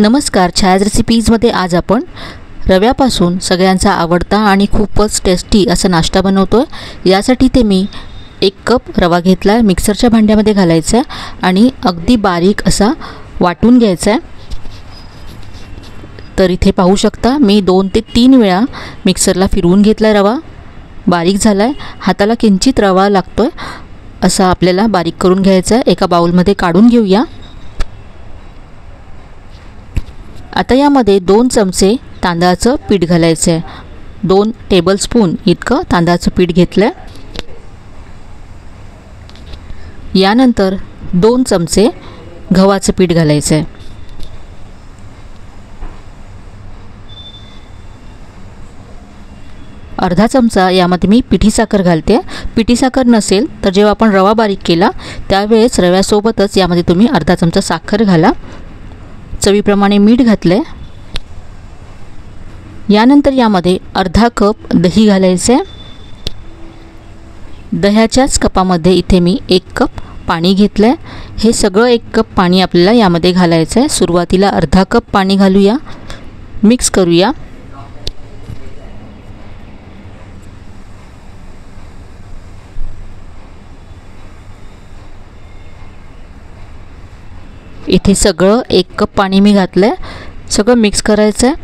नमस्कार, छायाज रेसिपीजमध्ये आज आपण रव्यापासून सगळ्यांचा आवडता आणि खूपच टेस्टी असा नाश्ता बनवतोय। यासाठी ते मी 1 कप रवा घेतला आहे, मिक्सरच्या भांड्यामध्ये घालायचा आहे आणि अगदी बारीक असा वाटून घ्यायचा आहे। तर इथे पाहू शकता मी 2 ते 3 वेळा मिक्सरला फिरवून घेतला, रवा बारीक झाला आहे। हाताला किंचित रवा लागतोय असा आपल्याला बारीक करून घ्यायचा आहे। एका बाउलमध्ये काढून घेऊया। आता यामध्ये 2 चमचे तांदळाचं पीठ घालायचं आहे। 2 टेबलस्पून इतकं तांदळाचं पीठ घेतलं आहे। यानंतर 2 चमचे गव्हाचं पीठ घालायचं आहे। अर्धा चमचा यामध्ये मी पिठी साखर घालते। पिठी साखर नसेल तर जेव्हा आपण रवा बारीक केला त्यावेळेस रव्यासोबतच यामध्ये तुम्ही अर्धा चमचा साखर घाला। चवीप्रमाणे मीठ घातले। यानंतर यामध्ये अर्धा कप दही घालायचे। दह्याच्याच कपामध्ये इथे मी 1 कप पाणी घेतले। हे सगळं 1 कप पाणी आपल्याला यामध्ये घालायचं आहे। सुरुवातीला अर्धा कप पाणी घालूया, मिक्स करूया। इथे सगळं 1 कप पाणी मी घातलंय। सगळं मिक्स करायचं आहे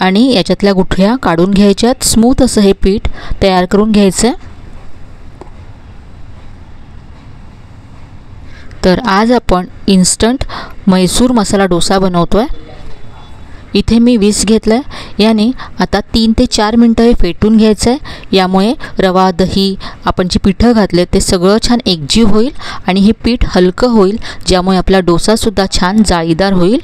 आणि याच्यातल्या गुठळ्या काढून घ्यायच्यात। स्मूथ असं हे पीठ तयार करून घ्यायचं आहे। तर आज आपण इन्स्टंट मैसूर मसाला डोसा बनवतोय। इथे मी 20 घेतलाय। याने आता 3 ते 4 मिनिटं हे फेटून घ्यायचं आहे। यामुळे रवा, दही, आपण जी पिठं घातले ते सगळं छान एकजीव होईल आणि हे पीठ हलकं होईल, ज्यामुळे आपला डोसा सुद्धा छान जाळीदार होईल।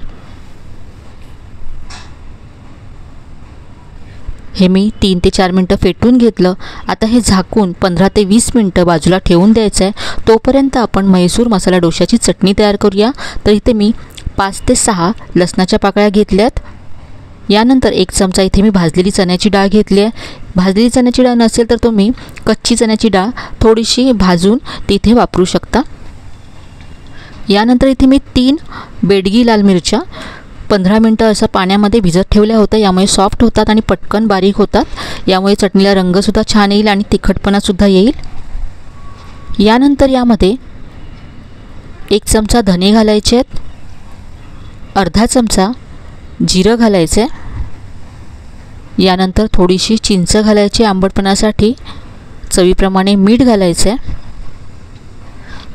हे मी 3 ते 4 मिनिटं फेटून घेतलं। आता हे झाकून 15 ते 20 मिनिटं बाजूला ठेवून द्यायचं आहे। तोपर्यंत आपण मैसूर मसाला डोशाची चटणी तयार करूया। तर इथे मी 5 ते 6 लसणाच्या पाकळ्या घेतल्यात। यानंतर 1 चमचा इथे मी भाजलेली चण्याची डाळ घेतली आहे। भाजलेली चण्याची डाळ नसेल तर तुम्ही कच्ची चण्याची डाळ थोडीशी भाजून तिथे वापरू शकता। यानंतर इथे मी 3 बेडगी लाल मिरच्या 15 मिनिटं असं पाण्यामध्ये भिजत ठेवल्या होत्या। यामुळे सॉफ्ट होतात आणि पटकन बारीक होतात। यामुळे चटणीला रंगसुद्धा छान येईल आणि तिखटपणासुद्धा येईल। यानंतर यामध्ये 1 चमचा धने घालायचे आहेत, अर्धा चमचा जिरं घालायचे। यानंतर थोडीशी चिंच घालायची आंबटपणासाठी, चवीप्रमाणे मीठ घालायचे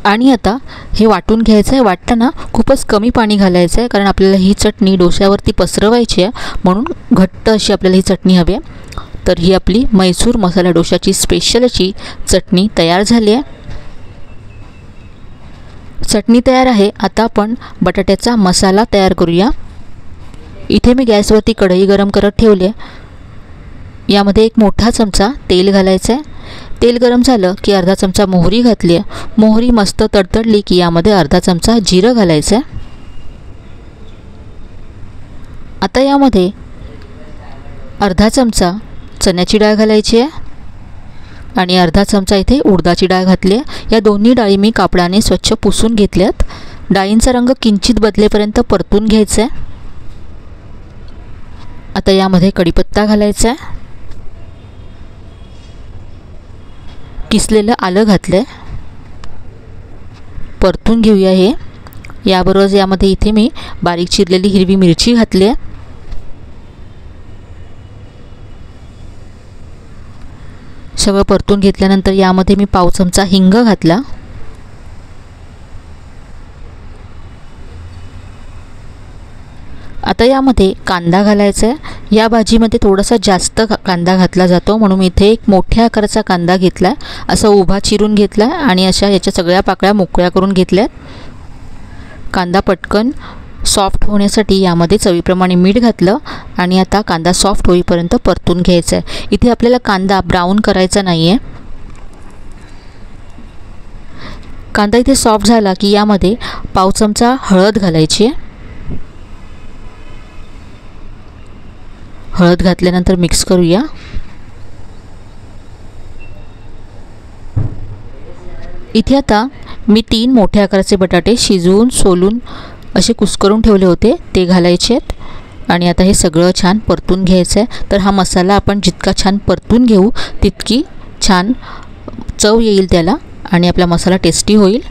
आणि आता हे वाटून घ्यायचं आहे। वाटताना खूपच कमी पाणी घालायचं आहे, कारण आपल्याला ही चटणी डोश्यावरती पसरवायची आहे, म्हणून घट्ट अशी आपल्याला ही चटणी हवी आहे। तर ही आपली मैसूर मसाला डोशाची स्पेशल अशी चटणी तयार झाली आहे। चटणी तयार आहे। आता आपण बटाट्याचा मसाला तयार करूया। इथे मी गॅसवरती कढई गरम करत ठेवली आहे। यामध्ये 1 मोठा चमचा तेल घालायचं आहे। तेल गरम झालं की अर्धा चमचा मोहरी घातली आहे। मोहरी मस्त तडतडली की यामध्ये अर्धा चमचा जिरं घालायचं आहे। आता यामध्ये अर्धा चमचा चण्याची डाळ घालायची आहे आणि अर्धा चमचा इथे उडदाची डाळ घातली आहे। या दोन्ही डाळी मी कापडाने स्वच्छ पुसून घेतल्यात। डाळींचा रंग किंचित बदलेपर्यंत परतून घ्यायचा आहे। आता यामध्ये कढीपत्ता घालायचा आहे, किसलेलं आलं घातलं आहे, परतून घेऊया हे। याबरोबर यामध्ये इथे मी बारीक चिरलेली हिरवी मिरची घातली आहे। सगळं परतून घेतल्यानंतर यामध्ये मी पाव चमचा हिंग घातला। आता यामध्ये कांदा घालायचा आहे। या भाजीमध्ये थोडासा जास्त कांदा घातला जातो, म्हणून मी इथे 1 मोठ्या आकाराचा कांदा घेतला आहे। असा उभा चिरून घेतला आणि अशा याच्या सगळ्या पाकळ्या मोकळ्या करून घेतल्यात। कांदा पटकन सॉफ्ट होण्यासाठी यामध्ये चवीप्रमाणे मीठ घातलं आणि आता कांदा सॉफ्ट होईपर्यंत परतून घ्यायचा आहे। इथे आपल्याला कांदा ब्राऊन करायचा नाही आहे। कांदा इथे सॉफ्ट झाला की यामध्ये पाव चमचा हळद घालायची आहे। हळद घातल्यानंतर मिक्स करूया। इथे आता मी 3 मोठ्या आकाराचे बटाटे शिजवून सोलून असे कुस्करून ठेवले होते ते घालायचे आहेत आणि आता हे सगळं छान परतून घ्यायचं आहे। तर हा मसाला आपण जितका छान परतून घेऊ तितकी छान चव येईल त्याला आणि आपला मसाला टेस्टी होईल।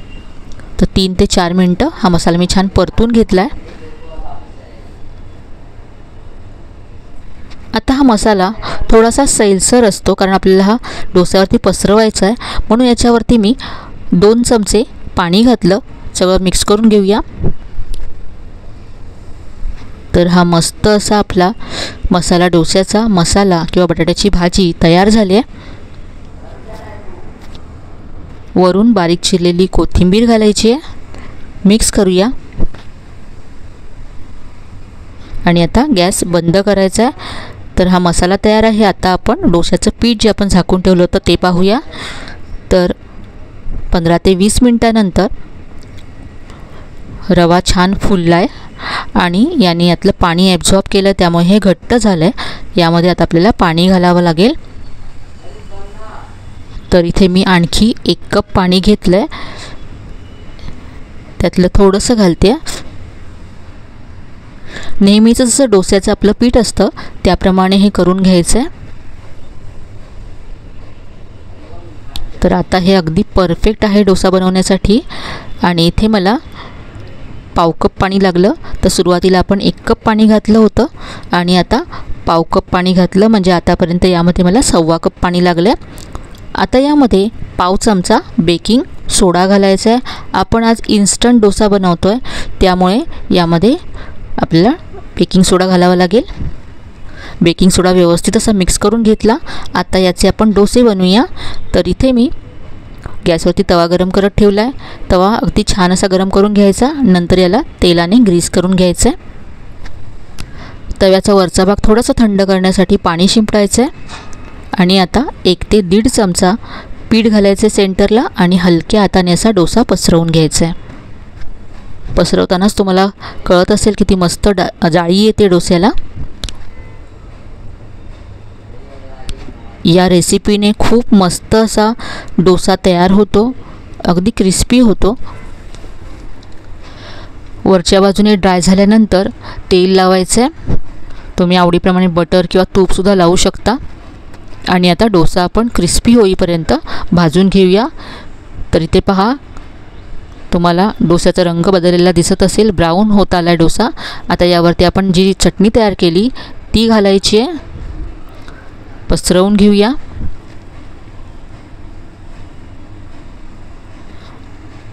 तर 3 ते 4 मिनटं हा मसाला मी छान परतून घेतला आहे। आता हा मसाला थोडासा सैलसर असतो कारण आपल्याला हा डोस्यावरती पसरवायचा आहे, म्हणून याच्यावरती मी 2 चमचे पाणी घातलं। सगळं मिक्स करून घेऊया। तर हा मस्त असा आपला मसाला डोस्याचा मसाला किंवा बटाट्याची भाजी तयार झाली आहे। वरून बारीक चिरलेली कोथिंबीर घालायची आहे, मिक्स करूया आणि आता गॅस बंद करायचा आहे। तर हा मसाला तयार आहे। आता आपण डोश्याचं पीठ जे आपण झाकून ठेवलं होतं ते पाहूया। तर 15 ते 20 मिनिटांनंतर रवा छान फुलला आहे आणि याने यातलं पाणी ॲब्झॉर्ब केलं, त्यामुळे हे घट्ट झालं आहे। यामध्ये आता आपल्याला पाणी घालावं लागेल। तर इथे मी आणखी 1 कप पाणी घेतलं आहे, त्यातलं थोडंसं घालते। नेहमीचं जसं डोस्याचं आपलं पीठ असतं त्याप्रमाणे हे करून घ्यायचं आहे। तर आता हे अगदी परफेक्ट आहे डोसा बनवण्यासाठी आणि इथे मला पाव कप पाणी लागलं। तर सुरुवातीला आपण 1 कप पाणी घातलं होतं आणि आता पाव कप पाणी घातलं, म्हणजे आतापर्यंत यामध्ये मला 1.25 कप पाणी लागलं आहे। आता यामध्ये पाव चमचा बेकिंग सोडा घालायचा आहे। आपण आज इन्स्टंट डोसा बनवतो आहे त्यामुळे यामध्ये आपल्याला बेकिंग सोडा घालावा लागेल। बेकिंग सोडा व्यवस्थित असा मिक्स करून घेतला। आता याचे आपण डोसे बनवूया। तर इथे मी गॅसवरती तवा गरम करत ठेवला आहे। तवा अगदी छान असा गरम करून घ्यायचा, नंतर याला तेलाने ग्रीस करून घ्यायचं आहे। तव्याचा वरचा भाग थोडासा थंड करण्यासाठी पाणी शिंपडायचं आहे आणि आता 1 ते 1.5 चमचा पीठ घालायचे सेंटरला आणि हलक्या हाताने असा डोसा पसरवून घ्यायचा आहे। पसरवतानाच तुम्हाला कळत असेल किती मस्त जाळी येते डोस्याला। या रेसिपीने खूप मस्त असा डोसा तयार होतो, अगदी क्रिस्पी होतो। वरच्या बाजूने ड्राय झाल्यानंतर तेल लावायचं आहे। तुम्ही आवडीप्रमाणे बटर किंवा तूपसुद्धा लावू शकता आणि आता डोसा आपण क्रिस्पी होईपर्यंत भाजून घेऊया। तर इथे पहा, तुम्हाला डोस्याचा रंग बदललेला दिसत असेल, ब्राऊन होत आला डोसा। आता यावरती आपण जी चटणी तयार केली ती घालायची आहे, पसरवून घेऊया।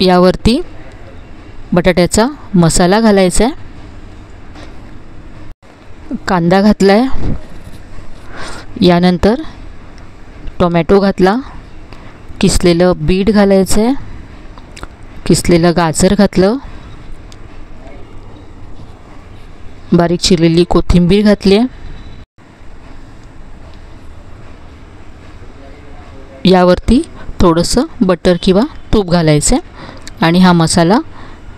यावरती बटाट्याचा मसाला घालायचा आहे, कांदा घातला आहे, यानंतर टोमॅटो घातला, किसलेलं बीट घालायचं आहे, किसलेलं गाजर घातलं, बारीक चिरलेली कोथिंबीर घातली आहे। यावरती थोडंसं बटर किंवा तूप घालायचं आहे आणि हा मसाला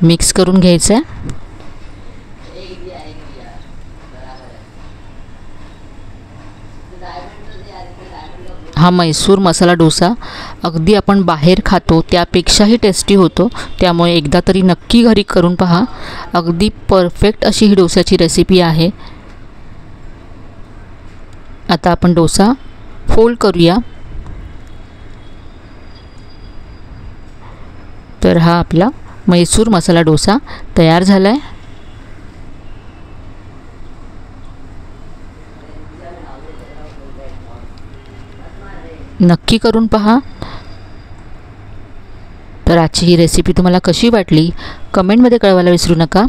मिक्स करून घ्यायचा आहे। हा मैसूर मसाला डोसा अगदी आपण बाहेर खातो त्यापेक्षाही टेस्टी होतो, त्यामुळे एकदा तरी नक्की घरी करून पहा। अगदी परफेक्ट अशी ही डोस्याची रेसिपी आहे। आता आपण डोसा फोल्ड करूया। तर हा आपला मैसूर मसाला डोसा तयार झाला आहे। नक्की करून पहा। तर आजची ही रेसिपी तुम्हाला कशी वाटली कमेंटमध्ये कळवायला विसरू नका।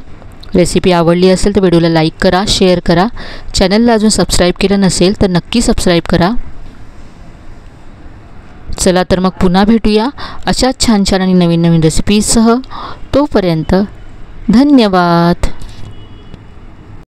रेसिपी आवडली असेल तर व्हिडिओला लाईक करा, शेअर करा। चॅनलला अजून सबस्क्राईब केलं नसेल तर नक्की सबस्क्राईब करा। चला तर मग पुन्हा भेटूया अशाच छान छान आणि नवीन नवीन रेसिपीजसह। तोपर्यंत धन्यवाद।